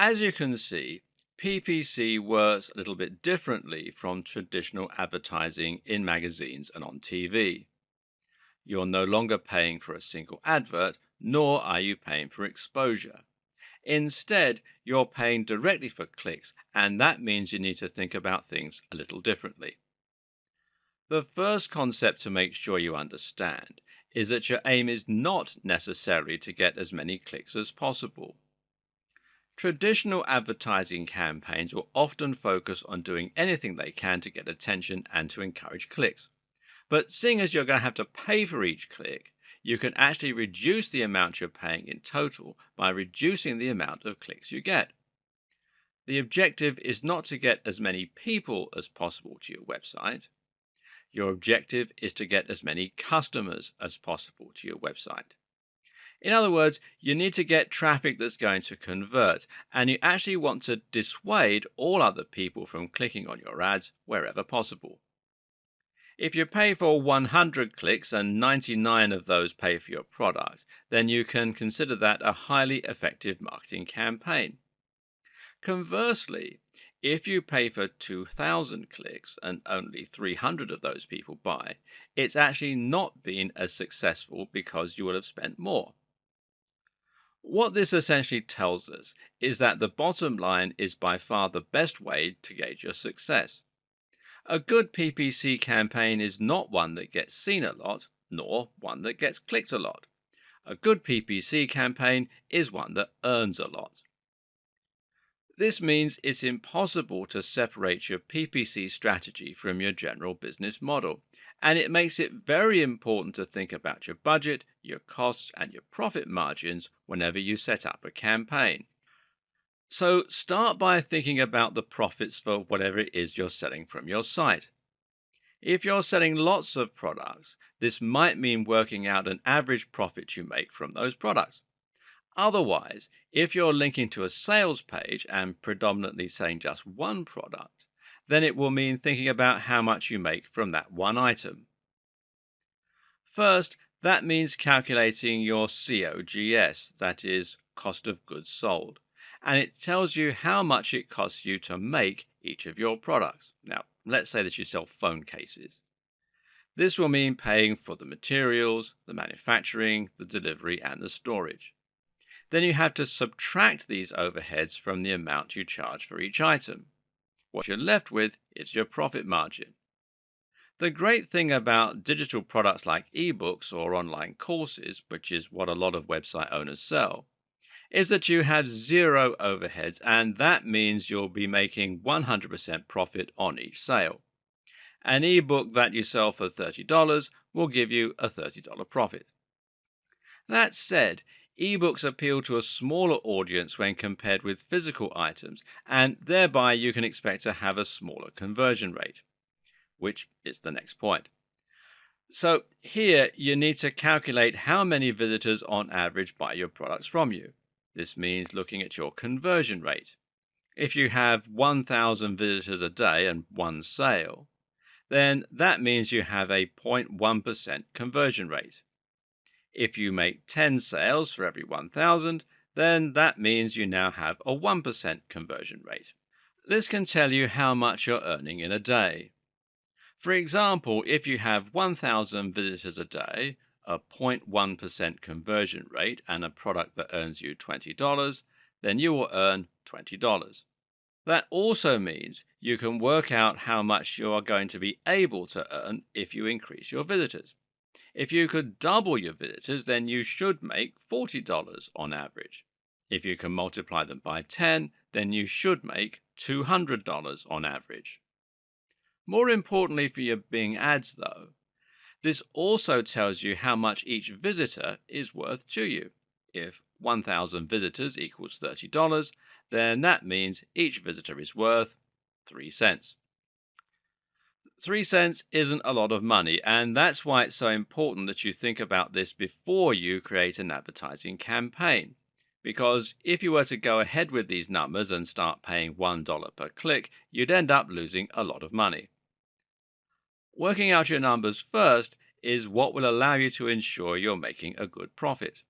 As you can see, PPC works a little bit differently from traditional advertising in magazines and on TV. You're no longer paying for a single advert, nor are you paying for exposure. Instead, you're paying directly for clicks, and that means you need to think about things a little differently. The first concept to make sure you understand is that your aim is not necessarily to get as many clicks as possible. Traditional advertising campaigns will often focus on doing anything they can to get attention and to encourage clicks. But seeing as you're going to have to pay for each click, you can actually reduce the amount you're paying in total by reducing the amount of clicks you get. The objective is not to get as many people as possible to your website. Your objective is to get as many customers as possible to your website. In other words, you need to get traffic that's going to convert, and you actually want to dissuade all other people from clicking on your ads wherever possible. If you pay for 100 clicks and 99 of those pay for your product, then you can consider that a highly effective marketing campaign. Conversely, if you pay for 2,000 clicks and only 300 of those people buy, it's actually not been as successful because you will have spent more. What this essentially tells us is that the bottom line is by far the best way to gauge your success. A good PPC campaign is not one that gets seen a lot, nor one that gets clicked a lot. A good PPC campaign is one that earns a lot. This means it's impossible to separate your PPC strategy from your general business model, and it makes it very important to think about your budget, your costs, and your profit margins whenever you set up a campaign. So start by thinking about the profits for whatever it is you're selling from your site. If you're selling lots of products, this might mean working out an average profit you make from those products. Otherwise, if you're linking to a sales page and predominantly selling just one product, then it will mean thinking about how much you make from that one item. First, that means calculating your COGS, that is, cost of goods sold, and it tells you how much it costs you to make each of your products. Now, let's say that you sell phone cases. This will mean paying for the materials, the manufacturing, the delivery, and the storage. Then you have to subtract these overheads from the amount you charge for each item. What you're left with is your profit margin. The great thing about digital products like ebooks or online courses, which is what a lot of website owners sell, is that you have zero overheads, and that means you'll be making 100% profit on each sale. An ebook that you sell for $30 will give you a $30 profit. That said, ebooks appeal to a smaller audience when compared with physical items, and thereby you can expect to have a smaller conversion rate, which is the next point. So here you need to calculate how many visitors on average buy your products from you. This means looking at your conversion rate. If you have 1,000 visitors a day and one sale, then that means you have a 0.1% conversion rate. If you make 10 sales for every 1,000, then that means you now have a 1% conversion rate. This can tell you how much you're earning in a day. For example, if you have 1,000 visitors a day, a 0.1% conversion rate, and a product that earns you $20, then you will earn $20. That also means you can work out how much you are going to be able to earn if you increase your visitors. If you could double your visitors, then you should make $40 on average. If you can multiply them by 10, then you should make $200 on average. More importantly for your Bing ads, though, this also tells you how much each visitor is worth to you. If 1,000 visitors equals $30, then that means each visitor is worth 3 cents. 3 cents isn't a lot of money, and that's why it's so important that you think about this before you create an advertising campaign. Because if you were to go ahead with these numbers and start paying $1 per click, you'd end up losing a lot of money. Working out your numbers first is what will allow you to ensure you're making a good profit.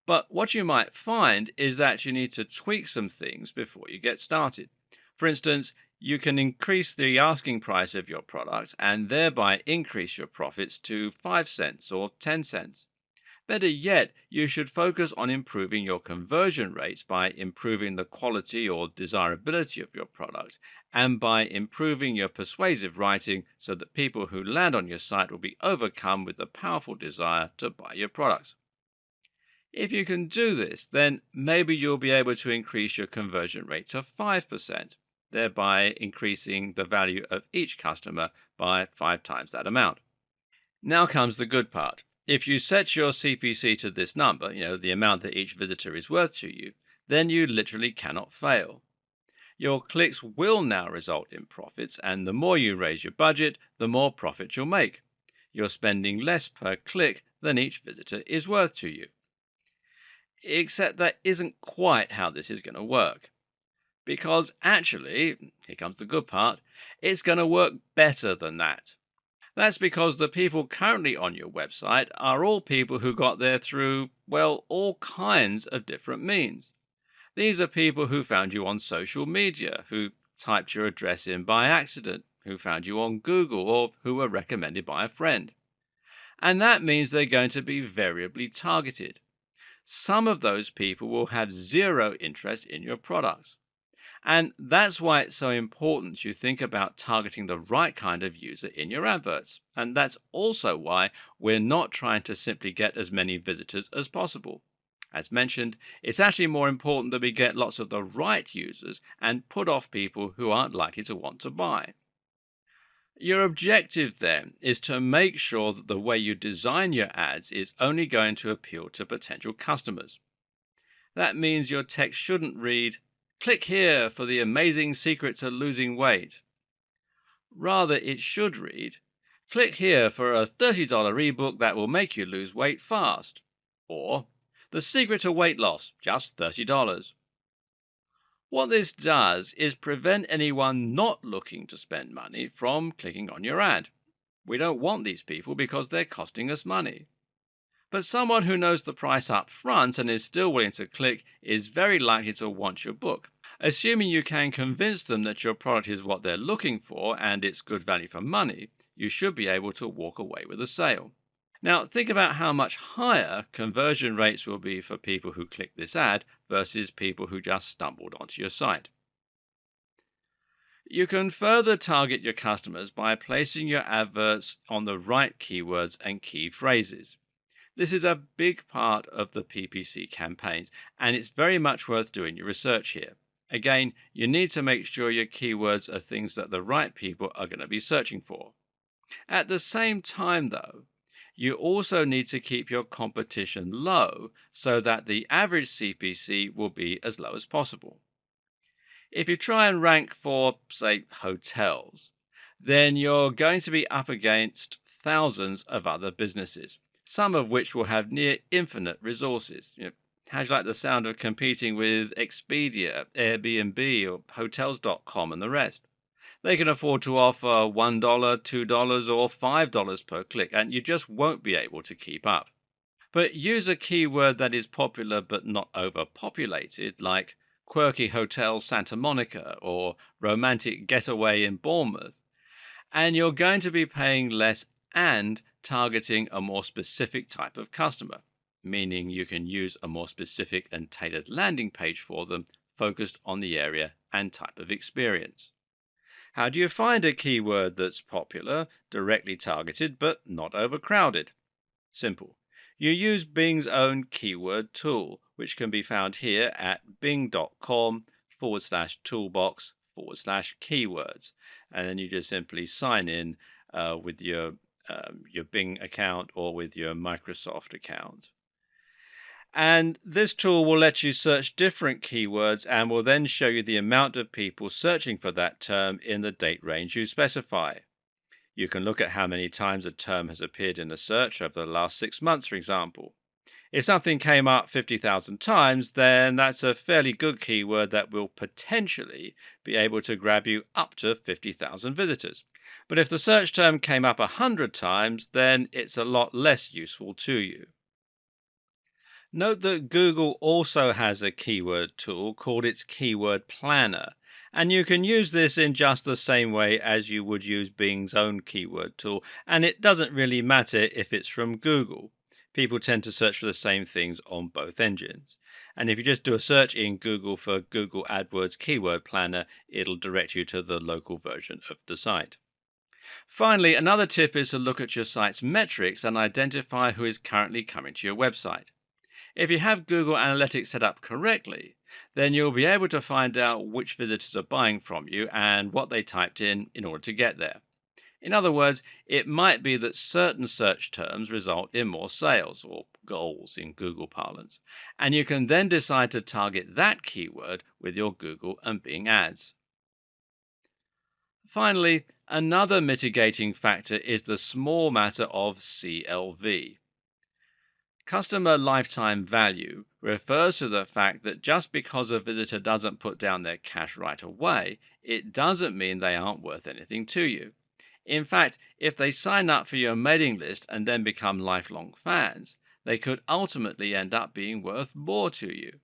But what you might find is that you need to tweak some things before you get started. For instance, you can increase the asking price of your product and thereby increase your profits to 5 cents or 10 cents. Better yet, you should focus on improving your conversion rates by improving the quality or desirability of your product and by improving your persuasive writing so that people who land on your site will be overcome with the powerful desire to buy your products. If you can do this, then maybe you'll be able to increase your conversion rate to 5%, thereby increasing the value of each customer by 5 times that amount. Now comes the good part. If you set your CPC to this number, the amount that each visitor is worth to you, then you literally cannot fail. Your clicks will now result in profits, and the more you raise your budget, the more profit you'll make. You're spending less per click than each visitor is worth to you. Except that isn't quite how this is going to work. Because actually, here comes the good part, it's going to work better than that. That's because the people currently on your website are all people who got there through, well, all kinds of different means. These are people who found you on social media, who typed your address in by accident, who found you on Google, or who were recommended by a friend. And that means they're going to be variably targeted. Some of those people will have zero interest in your products. And that's why it's so important you think about targeting the right kind of user in your adverts. And that's also why we're not trying to simply get as many visitors as possible. As mentioned, it's actually more important that we get lots of the right users and put off people who aren't likely to want to buy. Your objective then is to make sure that the way you design your ads is only going to appeal to potential customers. That means your text shouldn't read, "Click here for the amazing secret to losing weight." Rather, it should read, "Click here for a $30 ebook that will make you lose weight fast." Or, "The secret to weight loss, just $30. What this does is prevent anyone not looking to spend money from clicking on your ad. We don't want these people because they're costing us money. But someone who knows the price up front and is still willing to click is very likely to want your book. Assuming you can convince them that your product is what they're looking for and it's good value for money, you should be able to walk away with a sale. Now, think about how much higher conversion rates will be for people who click this ad versus people who just stumbled onto your site. You can further target your customers by placing your adverts on the right keywords and key phrases. This is a big part of the PPC campaigns, and it's very much worth doing your research here. Again, you need to make sure your keywords are things that the right people are going to be searching for. At the same time, though, you also need to keep your competition low so that the average CPC will be as low as possible. If you try and rank for, say, hotels, then you're going to be up against thousands of other businesses, some of which will have near infinite resources. How do you like the sound of competing with Expedia, Airbnb, or Hotels.com and the rest? They can afford to offer $1, $2, or $5 per click, and you just won't be able to keep up. But use a keyword that is popular but not overpopulated, like quirky hotel Santa Monica or romantic getaway in Bournemouth, and you're going to be paying less and targeting a more specific type of customer, meaning you can use a more specific and tailored landing page for them focused on the area and type of experience. How do you find a keyword that's popular, directly targeted, but not overcrowded? Simple. You use Bing's own keyword tool, which can be found here at bing.com/toolbox/keywords. And then you just simply sign in with your Bing account or with your Microsoft account. And this tool will let you search different keywords and will then show you the amount of people searching for that term in the date range you specify. You can look at how many times a term has appeared in a search over the last 6 months, for example. If something came up 50,000 times, then that's a fairly good keyword that will potentially be able to grab you up to 50,000 visitors. But if the search term came up 100 times, then it's a lot less useful to you. Note that Google also has a keyword tool called its Keyword Planner, and you can use this in just the same way as you would use Bing's own keyword tool, and it doesn't really matter if it's from Google. People tend to search for the same things on both engines. And if you just do a search in Google for Google AdWords Keyword Planner, it'll direct you to the local version of the site. Finally, another tip is to look at your site's metrics and identify who is currently coming to your website. If you have Google Analytics set up correctly, then you'll be able to find out which visitors are buying from you and what they typed in order to get there. In other words, it might be that certain search terms result in more sales, or goals in Google parlance, and you can then decide to target that keyword with your Google and Bing ads. Finally, another mitigating factor is the small matter of CLV. Customer lifetime value refers to the fact that just because a visitor doesn't put down their cash right away, it doesn't mean they aren't worth anything to you. In fact, if they sign up for your mailing list and then become lifelong fans, they could ultimately end up being worth more to you.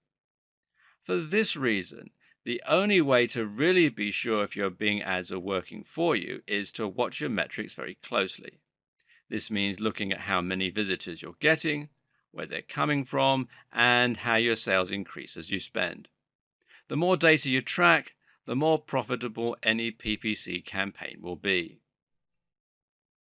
For this reason, the only way to really be sure if your Bing ads are working for you is to watch your metrics very closely. This means looking at how many visitors you're getting, where they're coming from, and how your sales increase as you spend. The more data you track, the more profitable any PPC campaign will be.